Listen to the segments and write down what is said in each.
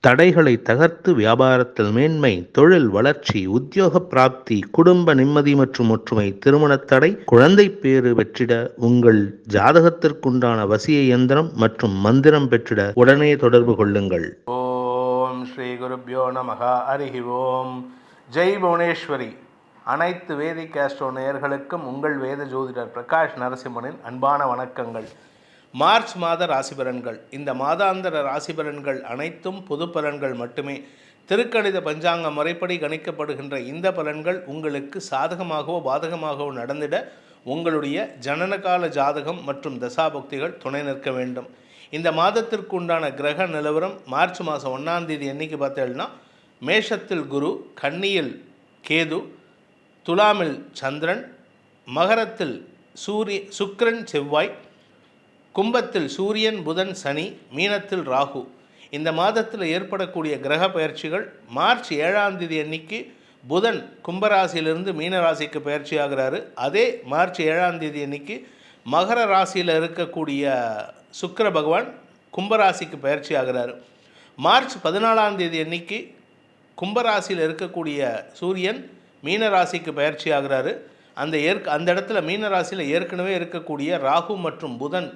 தடைகளை தகர்த்து வியாபாரத்தில் மேன்மை, தொழில் வளர்ச்சி, உத்தியோக பிராப்தி, குடும்ப நிம்மதி மற்றும் ஒற்றுமை, திருமணத் தடை, குழந்தை பேறு பெற்றிட உங்கள் ஜாதகத்திற்குண்டான வசிய இயந்திரம் மற்றும் மந்திரம் பெற்றிட உடனே தொடர்பு கொள்ளுங்கள். ஓம் ஸ்ரீ குருப்யோ நமஹ. ஹரிஹி ஓம். ஜெய் புவனேஸ்வரி. அனைத்து வேதிக் ஆஸ்ட்ரோ நேயர்களுக்கும் உங்கள் வேத ஜோதிடர் பிரகாஷ் நரசிம்மனின் அன்பான வணக்கங்கள். மார்ச் மாத ராசி பலன்கள். இந்த மாதாந்திர ராசி பலன்கள் அனைத்தும் பொது பலன்கள் மட்டுமே. திருக்கணித பஞ்சாங்க முறைப்படி கணிக்கப்படுகின்ற இந்த பலன்கள் உங்களுக்கு சாதகமாகவோ பாதகமாகவோ நடந்திட உங்களுடைய ஜனனகால ஜாதகம் மற்றும் தசாபக்திகள் துணை நிற்க வேண்டும். இந்த மாதத்திற்கு உண்டான கிரக நிலவரம் மார்ச் மாதம் 1ஆம் தேதி என்னைக்கு பார்த்தேன்னா, மேஷத்தில் குரு, கன்னியில் கேது, துலாமில் சந்திரன், மகரத்தில் சுக்கிரன் செவ்வாய், கும்பத்தில் சூரியன் புதன் சனி, மீனத்தில் ராகு. இந்த மாதத்தில் ஏற்படக்கூடிய கிரக பயிற்சிகள் மார்ச் 7ஆம் தேதி அன்னைக்கு புதன் கும்பராசியிலிருந்து மீன ராசிக்கு பயிற்சி ஆகிறாரு. அதே மார்ச் 7ஆம் தேதி அன்னைக்கு மகர ராசியில் இருக்கக்கூடிய சுக்கிர பகவான் கும்பராசிக்கு பயிற்சி ஆகிறாரு. மார்ச் 14ஆம் தேதி அன்னைக்கு கும்பராசியில் இருக்கக்கூடிய சூரியன் மீன ராசிக்கு பயிற்சி ஆகிறாரு. அந்த இடத்துல மீன ராசியில் ஏற்கனவே இருக்கக்கூடிய ராகு மற்றும் புதன்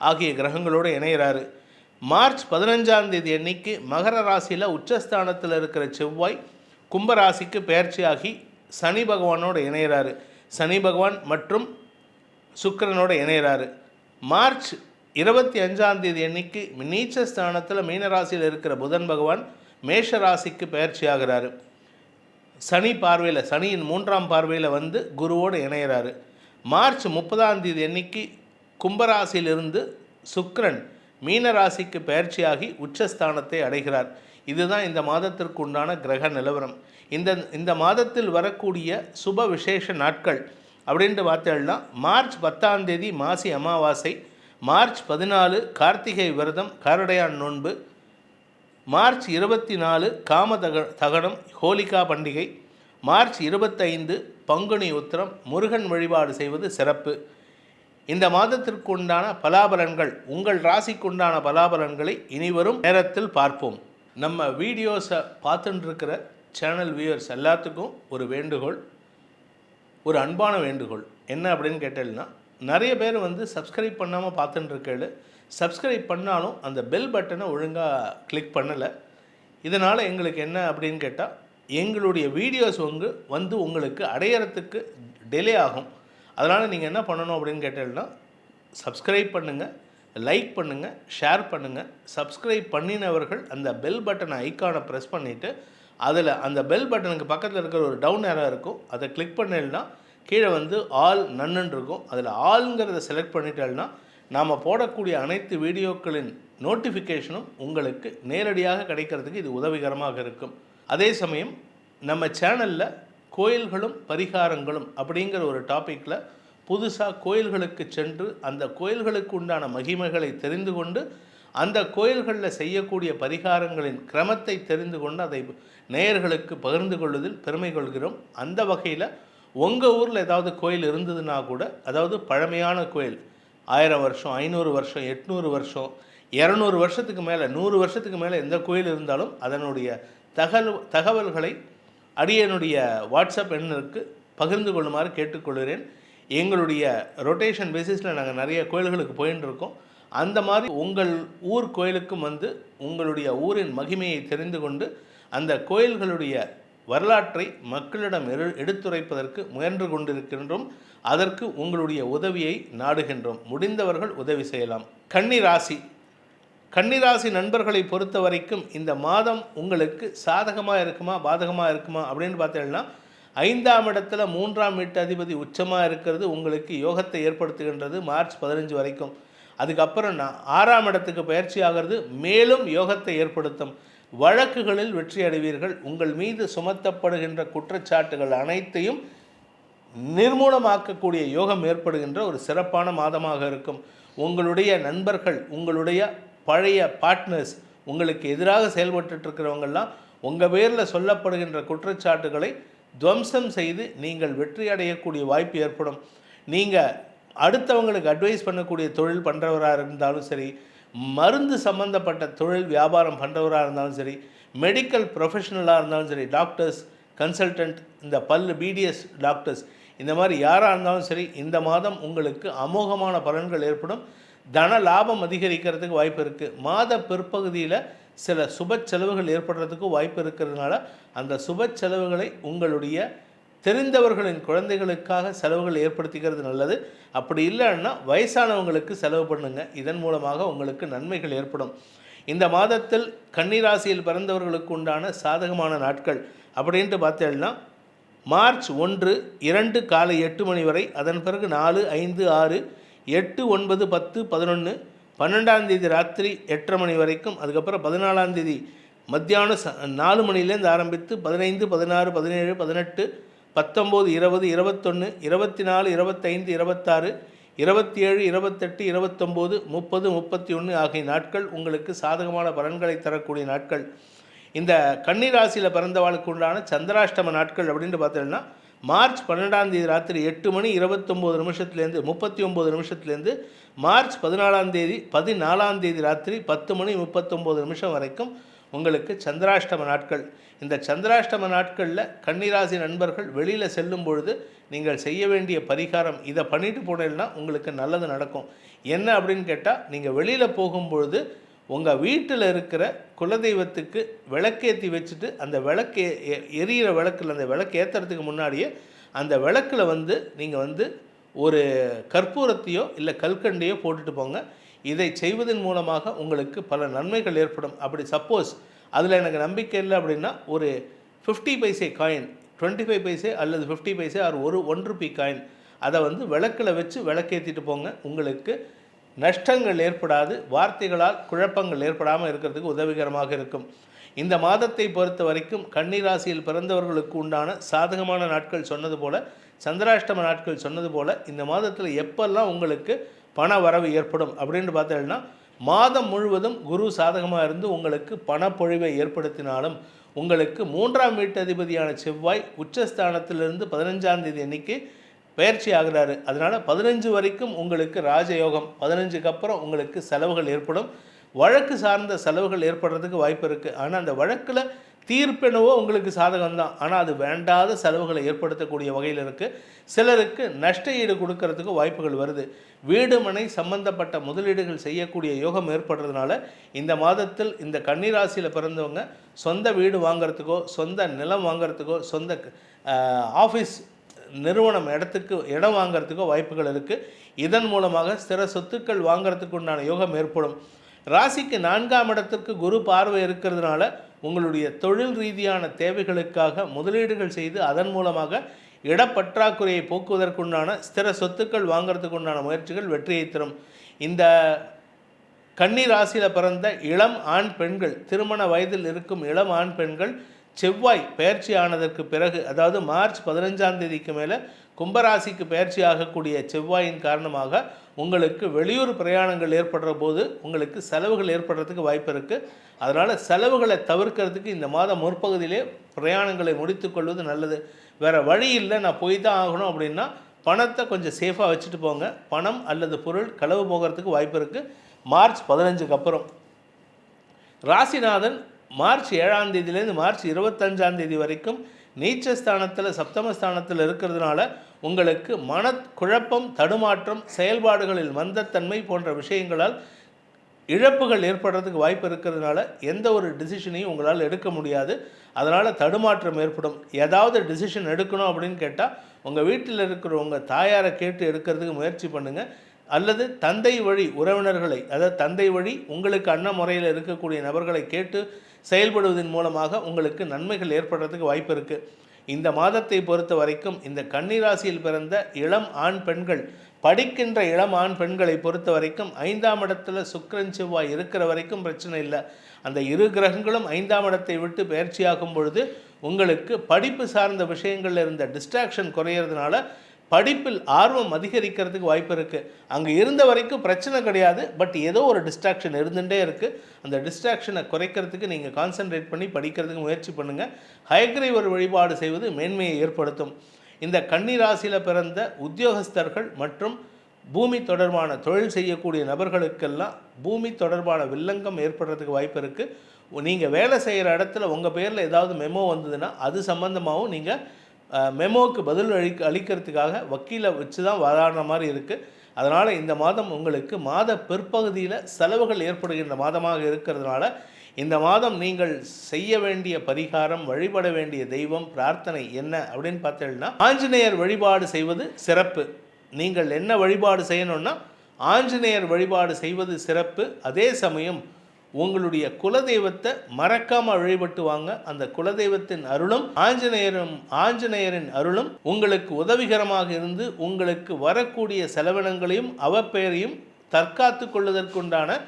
ஆகிய கிரகங்களோடு இணைகிறாரு. மார்ச் 15ஆம் தேதி அன்னைக்கு மகர ராசியில் உச்சஸ்தானத்தில் இருக்கிற செவ்வாய் கும்பராசிக்கு பயிற்சியாகி சனி பகவானோடு இணைகிறாரு. சனி பகவான் மற்றும் சுக்கிரனோடு இணைகிறாரு. மார்ச் 25ஆம் தேதி அன்னைக்கு நீச்சஸ்தானத்தில் மீனராசியில் இருக்கிற புதன் பகவான் மேஷ ராசிக்கு பயிற்சி ஆகிறாரு. சனி பார்வையில், சனியின் 3ஆம் பார்வையில் வந்து குருவோடு இணைகிறாரு. மார்ச் 30ஆம் தேதி அன்னைக்கு கும்பராசியிலிருந்து சுக்கிரன் மீனராசிக்கு பயிற்சியாகி உச்சஸ்தானத்தை அடைகிறார். இதுதான் இந்த மாதத்திற்கு உண்டான கிரக நிலவரம். இந்த மாதத்தில் வரக்கூடிய சுப விசேஷ நாட்கள் அப்படின்ட்டு பார்த்தேன்னா, மார்ச் 10ஆம் தேதி மாசி அமாவாசை, மார்ச் 14 கார்த்திகை விரதம் காரடையான் நோன்பு, மார்ச் 24 காம தகனம் ஹோலிகா பண்டிகை, மார்ச் 25 பங்குனி உத்திரம் முருகன் வழிபாடு செய்வது சிறப்பு. இந்த மாதத்திற்கு உண்டான பலாபலன்கள், உங்கள் ராசிக்குண்டான பலாபலன்களை இனிவரும் நேரத்தில் பார்ப்போம். நம்ம வீடியோஸை பார்த்துட்டு இருக்கிற சேனல் வியூவர்ஸ் எல்லாத்துக்கும் ஒரு வேண்டுகோள், ஒரு அன்பான வேண்டுகோள். என்ன அப்படின்னு கேட்டேன்னா, நிறைய பேர் வந்து சப்ஸ்கிரைப் பண்ணாமல் பார்த்துட்டு இருக்கேள். சப்ஸ்கிரைப் பண்ணாலும் அந்த பெல் பட்டனை ஒழுங்காக கிளிக் பண்ணலை. இதனால் எங்களுக்கு என்ன அப்படின்னு கேட்டால், எங்களுடைய வீடியோஸ் வந்து உங்களுக்கு அடையிறதுக்கு டிலே ஆகும். அதனால் நீங்கள் என்ன பண்ணணும் அப்படின்னு கேட்டீங்கன்னா, சப்ஸ்கிரைப் பண்ணுங்கள், லைக் பண்ணுங்கள், ஷேர் பண்ணுங்கள். சப்ஸ்கிரைப் பண்ணினவர்கள் அந்த பெல் பட்டனை ஐக்கானை ப்ரெஸ் பண்ணிவிட்டு அதில் அந்த பெல் பட்டனுக்கு பக்கத்தில் இருக்கிற ஒரு டவுன் ஏரோ இருக்கும், அதை கிளிக் பண்ணினா கீழே வந்து ஆல் நன்னுன்னு இருக்கும். அதில் ஆளுங்கிறத செலக்ட் பண்ணிட்டேன்னா நாம் போடக்கூடிய அனைத்து வீடியோக்களின் நோட்டிஃபிகேஷனும் உங்களுக்கு நேரடியாக கிடைக்கிறதுக்கு இது உதவிகரமாக இருக்கும். அதே சமயம் நம்ம சேனலில் கோயில்களும் பரிகாரங்களும் அப்படிங்கிற ஒரு டாப்பிக்கில் புதுசாக கோயில்களுக்கு சென்று அந்த கோயில்களுக்கு உண்டான மகிமைகளை தெரிந்து கொண்டு அந்த கோயில்களில் செய்யக்கூடிய பரிகாரங்களின் கிரமத்தை தெரிந்து கொண்டு அதை நேயர்களுக்கு பகிர்ந்து கொள்வதில் பெருமை கொள்கிறோம். அந்த வகையில் உங்கள் ஊரில் ஏதாவது கோயில் இருந்ததுன்னா கூட, அதாவது பழமையான கோயில், 1000 வருஷம், 500 வருஷம், 800 வருஷம், 200 வருஷத்துக்கு மேலே, 100 வருஷத்துக்கு மேலே எந்த கோயில் இருந்தாலும் அதனுடைய தகவல்களை அடியனுடைய வாட்ஸ்அப் எண்ணிற்கு பகிர்ந்து கொள்ளுமாறு கேட்டுக்கொள்கிறேன். எங்களுடைய ரொட்டேஷன் பேசிஸில் நாங்கள் நிறைய கோயில்களுக்கு போயின்னு இருக்கோம். அந்த மாதிரி உங்கள் ஊர் கோயிலுக்கும் வந்து உங்களுடைய ஊரின் மகிமையை தெரிந்து கொண்டு அந்த கோயில்களுடைய வரலாற்றை மக்களிடம் எடுத்துரைப்பதற்கு முயன்று கொண்டிருக்கின்றோம். அதற்கு உங்களுடைய உதவியை நாடுகின்றோம். முடிந்தவர்கள் உதவி செய்யலாம். கன்னிராசி நண்பர்களை பொறுத்த வரைக்கும் இந்த மாதம் உங்களுக்கு சாதகமாக இருக்குமா பாதகமாக இருக்குமா அப்படின்னு பார்த்தீங்கன்னா, 5ஆம் இடத்துல 3ஆம் வீட்டு அதிபதி உச்சமாக இருக்கிறது உங்களுக்கு யோகத்தை ஏற்படுத்துகின்றது மார்ச் 15 வரைக்கும். அதுக்கப்புறம் 6ஆம் இடத்துக்கு பயிற்சி ஆகிறது, மேலும் யோகத்தை ஏற்படுத்தும். வழக்குகளில் வெற்றி அடைவீர்கள். உங்கள் மீது சுமத்தப்படுகின்ற குற்றச்சாட்டுகள் அனைத்தையும் நிர்மூலமாக்கக்கூடிய யோகம் ஏற்படுகின்ற ஒரு சிறப்பான மாதமாக இருக்கும். உங்களுடைய நண்பர்கள், உங்களுடைய பழைய பார்ட்னர்ஸ், உங்களுக்கு எதிராக செயல்பட்டுருக்கிறவங்கெல்லாம் உங்கள் பேரில் சொல்லப்படுகின்ற குற்றச்சாட்டுகளை துவம்சம் செய்து நீங்கள் வெற்றி அடையக்கூடிய வாய்ப்பு ஏற்படும். நீங்கள் அடுத்தவங்களுக்கு அட்வைஸ் பண்ணக்கூடிய தொழில் பண்ணுறவராக இருந்தாலும் சரி, மருந்து சம்பந்தப்பட்ட தொழில் வியாபாரம் பண்ணுறவராக இருந்தாலும் சரி, மெடிக்கல் ப்ரொஃபஷனலாக இருந்தாலும் சரி, டாக்டர்ஸ், கன்சல்டன்ட், இந்த பிடிஎஸ் டாக்டர்ஸ், இந்த மாதிரி யாராக இருந்தாலும் சரி, இந்த மாதம் உங்களுக்கு அமோகமான பலன்கள் ஏற்படும். தன லாபம் அதிகரிக்கிறதுக்கு வாய்ப்பு இருக்குது. மாத பிற்பகுதியில் சில சுப செலவுகள் ஏற்படுறதுக்கும் வாய்ப்பு இருக்கிறதுனால அந்த சுப செலவுகளை உங்களுடைய தெரிந்தவர்களின் குழந்தைகளுக்காக செலவுகள் ஏற்படுத்திக்கிறது நல்லது. அப்படி இல்லைன்னா வயசானவங்களுக்கு செலவு பண்ணுங்க. இதன் மூலமாக உங்களுக்கு நன்மைகள் ஏற்படும். இந்த மாதத்தில் கன்னிராசியில் பிறந்தவர்களுக்கு உண்டான சாதகமான நாட்கள் அப்படின்ட்டு பார்த்தேன்னா மார்ச் 1, 2 காலை 8 மணி வரை, அதன் பிறகு 4, 5, 6, 8, 9, 10, 11, 12ஆம் தேதி ராத்திரி 8:30 மணி வரைக்கும், அதுக்கப்புறம் 14ஆம் தேதி மத்தியானம் 4 மணிலேருந்து ஆரம்பித்து 15, 16, 17, 18, 19, 20, 21, 24, 25, 26, 27, 28, 29, 30, 31 ஆகிய நாட்கள் உங்களுக்கு சாதகமான பலன்களை தரக்கூடிய நாட்கள். இந்த கன்னிராசியில் பிறந்தவாளுக்கு உண்டான சந்திராஷ்டம நாட்கள் அப்படின்ட்டு பார்த்தீங்கன்னா மார்ச் 12ஆம் தேதி ராத்திரி 8 மணி 29 நிமிஷத்துலேருந்து 39 நிமிஷத்துலேருந்து மார்ச் 14ஆம் தேதி ராத்திரி 10 மணி 39 நிமிஷம் வரைக்கும் உங்களுக்கு சந்திராஷ்டம நாட்கள். இந்த சந்திராஷ்டம நாட்களில் கன்னிராசி நண்பர்கள் வெளியில் செல்லும் பொழுது நீங்கள் செய்ய வேண்டிய பரிகாரம், இதை பண்ணிட்டு போனீங்கன்னா உங்களுக்கு நல்லது நடக்கும். என்ன அப்படின்னு கேட்டால், நீங்கள் வெளியில் போகும்பொழுது உங்கள் வீட்டில் இருக்கிற குலதெய்வத்துக்கு விளக்கேற்றி வச்சுட்டு அந்த விளக்கு எரியிற விளக்கில் அந்த விளக்கு ஏற்றுறதுக்கு முன்னாடியே அந்த விளக்கில் நீங்கள் ஒரு கற்பூரத்தையோ இல்லை கல்கண்டையோ போட்டுட்டு போங்க. இதை செய்வதன் மூலமாக உங்களுக்கு பல நன்மைகள் ஏற்படும். அப்படி சப்போஸ் அதில் எனக்கு நம்பிக்கை இல்லை அப்படின்னா ஒரு 50 பைசே காயின், 25 பைசே அல்லது 50 பைசே ஆர் ஒரு 1 ரூபி காயின், அதை விளக்கில் வச்சு விளக்கேற்றிட்டு போங்க. உங்களுக்கு நஷ்டங்கள் ஏற்படாது. வார்த்தைகளால் குழப்பங்கள் ஏற்படாமல் இருக்கிறதுக்கு உதவிகரமாக இருக்கும். இந்த மாதத்தை பொறுத்த வரைக்கும் கன்னிராசியில் பிறந்தவர்களுக்கு உண்டான சாதகமான நாட்கள் சொன்னது போல், சந்திராஷ்டம நாட்கள் சொன்னது போல், இந்த மாதத்தில் எப்பெல்லாம் உங்களுக்கு பண வரவு ஏற்படும் அப்படின்னு பார்த்தீங்கன்னா, மாதம் முழுவதும் குரு சாதகமாக இருந்து உங்களுக்கு பணப்பொழிவை ஏற்படுத்தினாலும் உங்களுக்கு 3ஆம் வீட்டு அதிபதியான செவ்வாய் உச்சஸ்தானத்திலிருந்து 15ஆம் தேதி அன்னைக்கு பயிற்சி ஆகிறாரு. அதனால் 15 வரைக்கும் உங்களுக்கு ராஜயோகம், 15க்கு அப்புறம் உங்களுக்கு செலவுகள் ஏற்படும். வழக்கு சார்ந்த செலவுகள் ஏற்படுறதுக்கு வாய்ப்பு இருக்குது. ஆனால் அந்த வழக்கில் தீர்ப்பெனவோ உங்களுக்கு சாதகம்தான், ஆனால் அது வேண்டாத செலவுகளை ஏற்படுத்தக்கூடிய வகையில் இருக்குது. சிலருக்கு நஷ்ட ஈடு கொடுக்கறதுக்கு வாய்ப்புகள் வருது. வீடு மனை சம்பந்தப்பட்ட முதலீடுகள் செய்யக்கூடிய யோகம் ஏற்படுறதுனால இந்த மாதத்தில் இந்த கன்னிராசியில் பிறந்தவங்க சொந்த வீடு வாங்கிறதுக்கோ, சொந்த நிலம் வாங்கிறதுக்கோ, சொந்த ஆஃபீஸ் நிறுவனம் இடம் வாங்கிறதுக்கோ வாய்ப்புகள் இருக்குது. இதன் மூலமாக ஸ்திர சொத்துக்கள் வாங்கிறதுக்கு உண்டான யோகம் ஏற்படும். ராசிக்கு 4ஆம் இடத்திற்கு குரு பார்வை இருக்கிறதுனால உங்களுடைய தொழில் ரீதியான தேவைகளுக்காக முதலீடுகள் செய்து அதன் மூலமாக இடப்பற்றாக்குறையை போக்குவதற்குண்டான ஸ்திர சொத்துக்கள் வாங்கிறதுக்குண்டான முயற்சிகள் வெற்றியை தரும். இந்த கன்னி ராசியில் பிறந்த இளம் ஆண் பெண்கள், திருமண வயதில் இருக்கும் இளம் ஆண் பெண்கள் செவ்வாய் பயிற்சி ஆனதற்கு பிறகு, அதாவது மார்ச் 15ஆம் தேதிக்கு மேலே கும்பராசிக்கு பயிற்சி ஆகக்கூடிய செவ்வாயின் காரணமாக உங்களுக்கு வெளியூர் பிரயாணங்கள் ஏற்படுற போது உங்களுக்கு செலவுகள் ஏற்படுறதுக்கு வாய்ப்பு இருக்குது. அதனால் செலவுகளை தவிர்க்கிறதுக்கு இந்த மாதம் முற்பகுதியிலே பிரயாணங்களை முடித்து கொள்வது நல்லது. வேறு வழி இல்லை, நான் போய் தான் ஆகணும் அப்படின்னா பணத்தை கொஞ்சம் சேஃபாக வச்சுட்டு போங்க. பணம் அல்லது பொருள் களவு போகிறதுக்கு வாய்ப்பு இருக்குது மார்ச் 15க்கு அப்புறம். ராசிநாதன் மார்ச் 7ஆம் தேதியிலேருந்து மார்ச் 25ஆம் தேதி வரைக்கும் நீச்சஸ்தானத்தில் சப்தமஸ்தானத்தில் இருக்கிறதுனால உங்களுக்கு மனக்குழப்பம், தடுமாற்றம், செயல்பாடுகளில் மந்தத்தன்மை போன்ற விஷயங்களால் இழப்புகள் ஏற்படுறதுக்கு வாய்ப்பு இருக்கிறதுனால எந்த ஒரு டிசிஷனையும் உங்களால் எடுக்க முடியாது. அதனால் தடுமாற்றம் ஏற்படும். ஏதாவது டிசிஷன் எடுக்கணும் அப்படின்னு கேட்டால் உங்கள் வீட்டில் இருக்கிற உங்கள் தாயாரை கேட்டு எடுக்கிறதுக்கு முயற்சி பண்ணுங்கள். அல்லது தந்தை வழி உறவினர்களை, அதாவது தந்தை வழி உங்களுக்கு அன்ன முறையில் இருக்கக்கூடிய நபர்களை கேட்டு செயல்படுவதன் மூலமாக உங்களுக்கு நன்மைகள் ஏற்படுறதுக்கு வாய்ப்பு இருக்குது. இந்த மாதத்தை பொறுத்த வரைக்கும் இந்த கன்னிராசியில் பிறந்த இளம் ஆண் பெண்கள், படிக்கின்ற இளம் ஆண் பெண்களை பொறுத்த வரைக்கும் 5ஆம் இடத்துல சுக்கிரன் செவ்வாய் இருக்கிற வரைக்கும் பிரச்சனை இல்லை. அந்த இரு கிரகங்களும் 5ஆம் இடத்தை விட்டு பயிற்சியாகும் பொழுது உங்களுக்கு படிப்பு சார்ந்த விஷயங்களில் இருந்த டிஸ்ட்ராக்ஷன் குறையிறதுனால படிப்பில் ஆர்வம் அதிகரிக்கிறதுக்கு வாய்ப்பு இருக்குது. அங்கே இருந்த வரைக்கும் பிரச்சனை கிடையாது, பட் ஏதோ ஒரு டிஸ்ட்ராக்ஷன் இருந்துகிட்டே இருக்குது. அந்த டிஸ்ட்ராக்ஷனை குறைக்கிறதுக்கு நீங்கள் கான்சன்ட்ரேட் பண்ணி படிக்கிறதுக்கு முயற்சி பண்ணுங்கள். ஹயக்ரீவர் வழிபாடு செய்வது மேன்மையை ஏற்படுத்தும். இந்த கன்னி ராசியில் பிறந்த உத்தியோகஸ்தர்கள் மற்றும் பூமி தொடர்பான தொழில் செய்யக்கூடிய நபர்களுக்கெல்லாம் பூமி தொடர்பான வில்லங்கம் ஏற்படுறதுக்கு வாய்ப்பு இருக்குது. நீங்கள் வேலை செய்கிற இடத்துல உங்கள் பேரில் ஏதாவது மெமோ வந்ததுன்னா அது சம்மந்தமாகவும் நீங்கள் மெமோவுக்கு பதில் அளிக்கிறதுக்காக வக்கீலை வச்சு தான் வாதாடுற மாதிரி இருக்குது. அதனால் இந்த மாதம் உங்களுக்கு மாத பிற்பகுதியில் செலவுகள் ஏற்படுகின்ற மாதமாக இருக்கிறதுனால இந்த மாதம் நீங்கள் செய்ய வேண்டிய பரிகாரம், வழிபட வேண்டிய தெய்வம், பிரார்த்தனை என்ன அப்படின்னு பார்த்தீங்கன்னா ஆஞ்சநேயர் வழிபாடு செய்வது சிறப்பு. நீங்கள் என்ன வழிபாடு செய்யணும்னா ஆஞ்சநேயர் வழிபாடு செய்வது சிறப்பு. அதே சமயம் உங்களுடைய குலதெய்வத்தை மறக்காமல் வழிபட்டு வாங்க. அந்த குலதெய்வத்தின் அருளும் ஆஞ்சநேயரின் அருளும் உங்களுக்கு உதவிகரமாக இருந்து உங்களுக்கு வரக்கூடிய செலவினங்களையும் அவப்பெயரையும் தற்காத்து கொள்வதற்குண்டான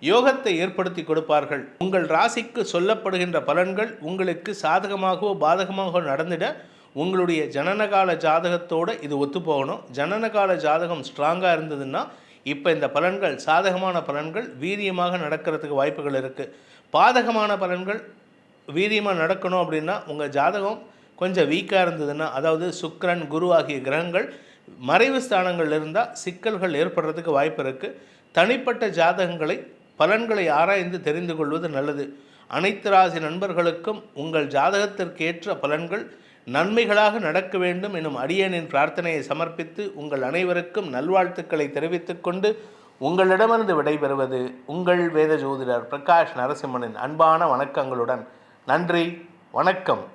யோகத்தை ஏற்படுத்தி கொடுப்பார்கள். உங்கள் ராசிக்கு சொல்லப்படுகின்ற பலன்கள் உங்களுக்கு சாதகமாகவோ பாதகமாகவோ நடந்திட உங்களுடைய ஜனனகால ஜாதகத்தோடு இது ஒத்து போகணும். ஜனனகால ஜாதகம் ஸ்ட்ராங்காக இருந்ததுன்னா இப்போ இந்த பலன்கள் சாதகமான பலன்கள் வீரியமாக நடக்கிறதுக்கு வாய்ப்புகள் இருக்குது. பாதகமான பலன்கள் வீரியமாக நடக்கணும் அப்படின்னா உங்கள் ஜாதகம் கொஞ்சம் வீக்காக இருந்ததுன்னா, அதாவது சுக்கிரன், குரு ஆகிய கிரகங்கள் மறைவு ஸ்தானங்கள் இருந்தால் சிக்கல்கள் ஏற்படுறதுக்கு வாய்ப்பு இருக்குது. தனிப்பட்ட ஜாதகங்களை பலன்களை ஆராய்ந்து தெரிந்து கொள்வது நல்லது. அனைத்து ராசி நண்பர்களுக்கும் உங்கள் ஜாதகத்திற்கு ஏற்ற பலன்கள் நன்மைகளாக நடக்க வேண்டும் எனும் அடியேனின் பிரார்த்தனையை சமர்ப்பித்து உங்கள் அனைவருக்கும் நல்வாழ்த்துக்களை தெரிவித்துக் கொண்டு உங்களிடமிருந்து விடைபெறுவது உங்கள் வேத ஜோதிடர் பிரகாஷ் நரசிம்மனின் அன்பான வணக்கங்களுடன். நன்றி, வணக்கம்.